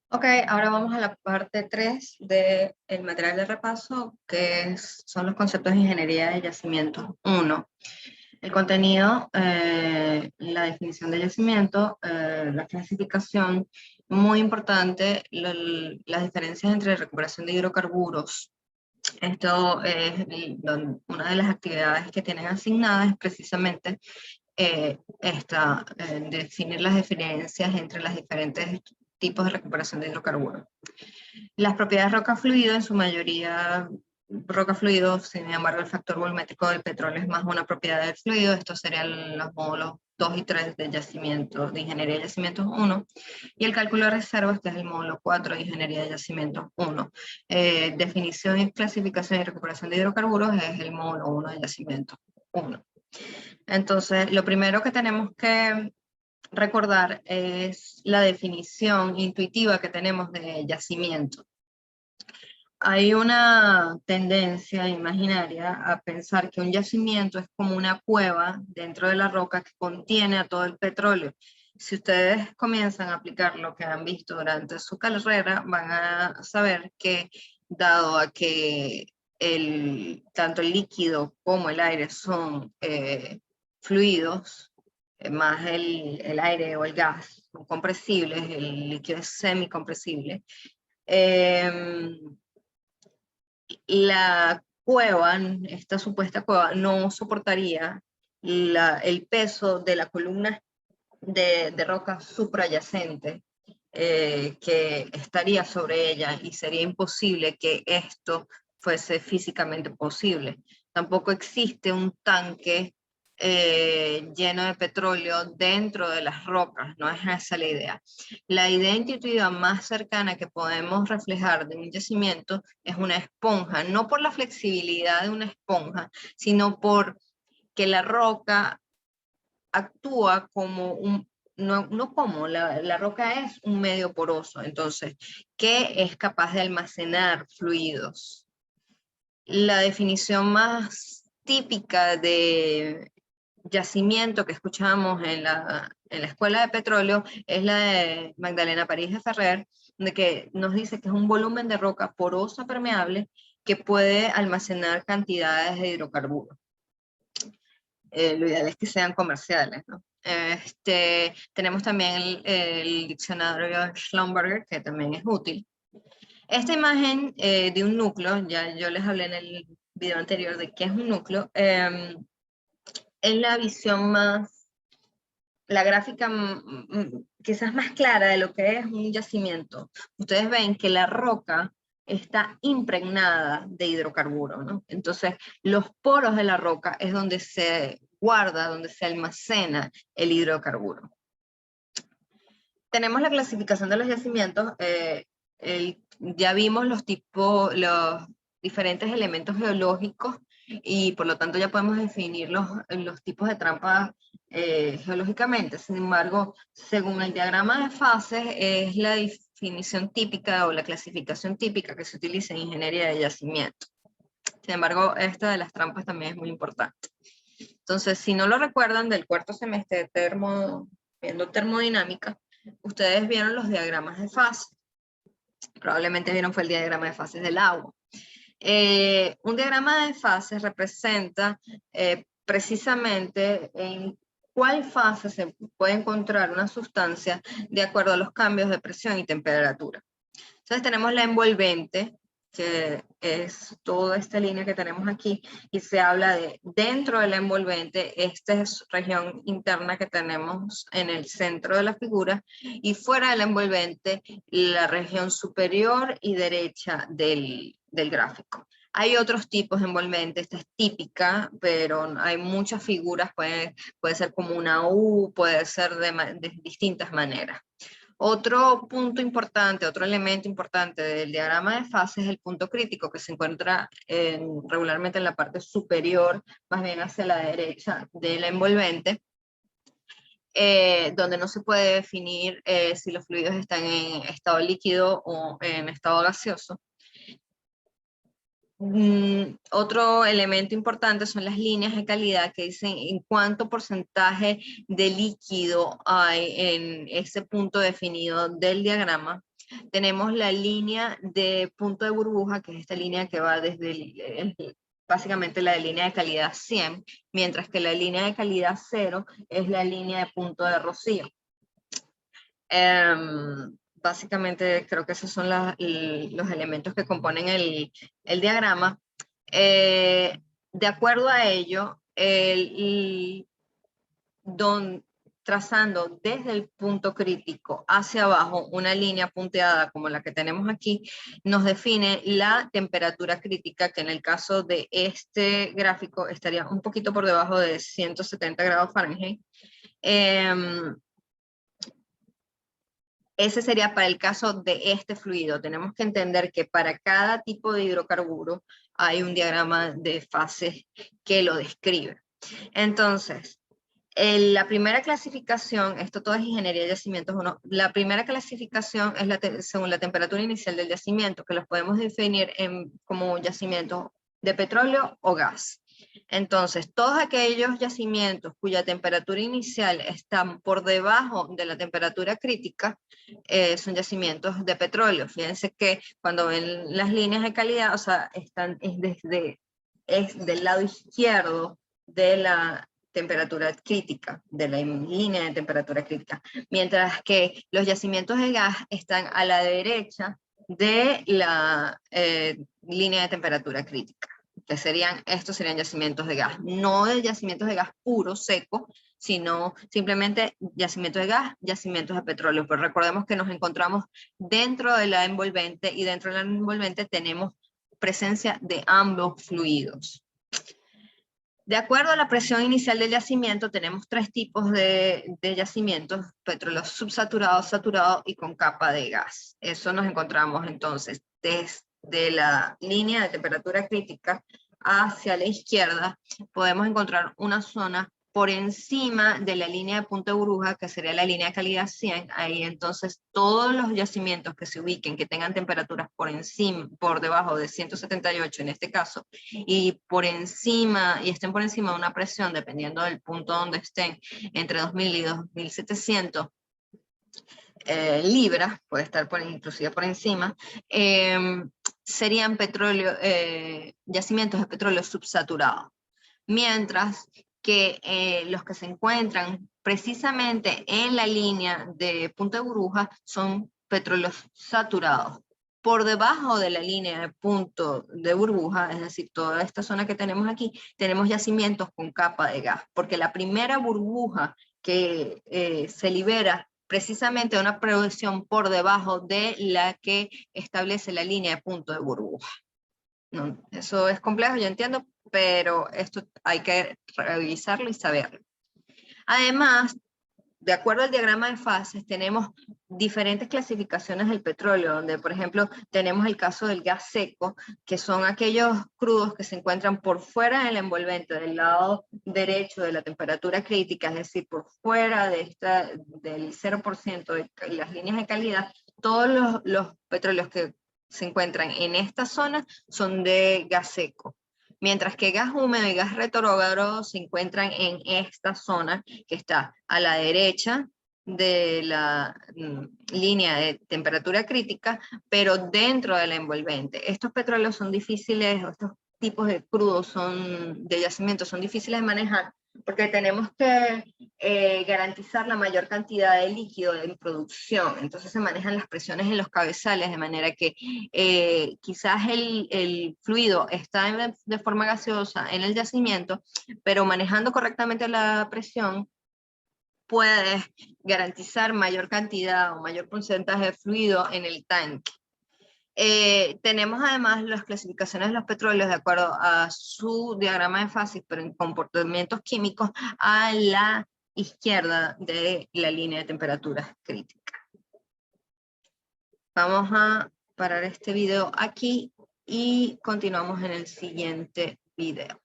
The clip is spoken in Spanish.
Ok, ahora vamos a la parte 3 del material de repaso, son los conceptos de ingeniería de yacimientos. 1. El contenido, la definición de yacimiento, la clasificación, muy importante, las diferencias entre recuperación de hidrocarburos. Esto es una de las actividades que tienen asignadas es precisamente definir las diferencias entre las diferentes tipos de recuperación de hidrocarburos. Las propiedades roca-fluido, en su mayoría roca-fluido, sin embargo el factor volumétrico del petróleo es más una propiedad del fluido. Estos serían los módulos 2 y 3 de yacimiento, de ingeniería de yacimientos 1, y el cálculo de reservas, que es el módulo 4 de ingeniería de yacimientos 1. Definición y clasificación y recuperación de hidrocarburos es el módulo 1 de yacimientos 1. Entonces, lo primero que tenemos que recordar es la definición intuitiva que tenemos de yacimiento. Hay una tendencia imaginaria a pensar que un yacimiento es como una cueva dentro de la roca que contiene a todo el petróleo. Si ustedes comienzan a aplicar lo que han visto durante su carrera, van a saber que, dado a que tanto el líquido como el aire son fluidos, más el aire o el gas son compresibles, el líquido es semicompresible, la cueva, esta supuesta cueva, no soportaría el peso de la columna de roca suprayacente que estaría sobre ella, y sería imposible que esto fuese físicamente posible. Tampoco existe un tanque lleno de petróleo dentro de las rocas, no es esa la idea. La idea intuitiva más cercana que podemos reflejar de un yacimiento es una esponja, no por la flexibilidad de una esponja, sino por que la roca actúa como la roca es un medio poroso, entonces, que es capaz de almacenar fluidos. La definición más típica de yacimiento que escuchamos en la Escuela de Petróleo es la de Magdalena París de Ferrer, de que nos dice que es un volumen de roca porosa permeable que puede almacenar cantidades de hidrocarburos. Lo ideal es que sean comerciales, ¿no? Tenemos también el diccionario Schlumberger, que también es útil. Esta imagen de un núcleo, ya yo les hablé en el video anterior de qué es un núcleo, es la visión más, la gráfica quizás más clara de lo que es un yacimiento. Ustedes ven que la roca está impregnada de hidrocarburos, ¿no? Entonces, los poros de la roca es donde se guarda, donde se almacena el hidrocarburo. Tenemos la clasificación de los yacimientos. Ya vimos los diferentes elementos geológicos, y por lo tanto ya podemos definir los tipos de trampas geológicamente. Sin embargo, según el diagrama de fases, es la definición típica o la clasificación típica que se utiliza en ingeniería de yacimiento. Sin embargo, esta de las trampas también es muy importante. Entonces, si no lo recuerdan del cuarto semestre viendo termodinámica, ustedes vieron los diagramas de fase. Probablemente vieron fue el diagrama de fases del agua. Un diagrama de fases representa precisamente en cuál fase se puede encontrar una sustancia de acuerdo a los cambios de presión y temperatura. Entonces tenemos la envolvente, que es toda esta línea que tenemos aquí, y se habla de dentro de la envolvente, esta es región interna que tenemos en el centro de la figura, y fuera de la envolvente, la región superior y derecha del gráfico. Hay otros tipos de envolvente, esta es típica, pero hay muchas figuras, puede ser como una U, puede ser de distintas maneras. Otro punto importante, otro elemento importante del diagrama de fases es el punto crítico, que se encuentra regularmente en la parte superior, más bien hacia la derecha de la envolvente, donde no se puede definir si los fluidos están en estado líquido o en estado gaseoso. Otro elemento importante son las líneas de calidad que dicen en cuánto porcentaje de líquido hay en ese punto definido del diagrama. tenemos la línea de punto de burbuja, que es esta línea que va desde básicamente la de línea de calidad 100, mientras que la línea de calidad 0 es la línea de punto de rocío. Básicamente creo que esos son los elementos que componen el diagrama. De acuerdo a ello, trazando desde el punto crítico hacia abajo una línea punteada como la que tenemos aquí, nos define la temperatura crítica, que en el caso de este gráfico estaría un poquito por debajo de 170 grados Fahrenheit. Ese sería para el caso de este fluido. Tenemos que entender que para cada tipo de hidrocarburo hay un diagrama de fases que lo describe. Entonces, la primera clasificación, esto todo es ingeniería de yacimientos 1, la primera clasificación es según la temperatura inicial del yacimiento, que los podemos definir como yacimientos de petróleo o gas. Entonces, todos aquellos yacimientos cuya temperatura inicial está por debajo de la temperatura crítica son yacimientos de petróleo. Fíjense que cuando ven las líneas de calidad, o sea, es del lado izquierdo de la temperatura crítica, de la línea de temperatura crítica, mientras que los yacimientos de gas están a la derecha de la línea de temperatura crítica, que estos serían yacimientos de gas, no de yacimientos de gas puro, seco, sino simplemente yacimientos de gas, yacimientos de petróleo. Pero recordemos que nos encontramos dentro de la envolvente, y dentro de la envolvente tenemos presencia de ambos fluidos. De acuerdo a la presión inicial del yacimiento, tenemos tres tipos de yacimientos: petróleo subsaturado, saturado y con capa de gas. Eso nos encontramos entonces desde la línea de temperatura crítica hacia la izquierda. Podemos encontrar una zona por encima de la línea de punto de burbuja, que sería la línea de calidad 100, ahí entonces todos los yacimientos que se ubiquen, que tengan temperaturas por debajo de 178 en este caso, y estén por encima de una presión, dependiendo del punto donde estén, entre 2000 y 2700 libras, puede estar inclusive por encima, serían yacimientos de petróleo subsaturado. Mientras que los que se encuentran precisamente en la línea de punto de burbuja son petróleos saturados. Por debajo de la línea de punto de burbuja, es decir, toda esta zona que tenemos aquí, tenemos yacimientos con capa de gas, porque la primera burbuja que se libera precisamente una presión por debajo de la que establece la línea de punto de burbuja. No, eso es complejo, yo entiendo, pero esto hay que revisarlo y saberlo. Además, de acuerdo al diagrama de fases, tenemos diferentes clasificaciones del petróleo, donde, por ejemplo, tenemos el caso del gas seco, que son aquellos crudos que se encuentran por fuera del envolvente, del lado derecho de la temperatura crítica, es decir, por fuera del 0% de las líneas de calidad. Todos los petróleos que se encuentran en esta zona son de gas seco, mientras que gas húmedo y gas retrógrado se encuentran en esta zona que está a la derecha de la línea de temperatura crítica, pero dentro de la envolvente. Estos petróleos son difíciles, estos tipos de crudos de yacimientos son difíciles de manejar, porque tenemos que garantizar la mayor cantidad de líquido en producción. Entonces se manejan las presiones en los cabezales, de manera que quizás el fluido está de forma gaseosa en el yacimiento, pero manejando correctamente la presión, puedes garantizar mayor cantidad o mayor porcentaje de fluido en el tanque. Tenemos además las clasificaciones de los petróleos de acuerdo a su diagrama de fases, pero en comportamientos químicos a la izquierda de la línea de temperatura crítica. Vamos a parar este video aquí y continuamos en el siguiente video.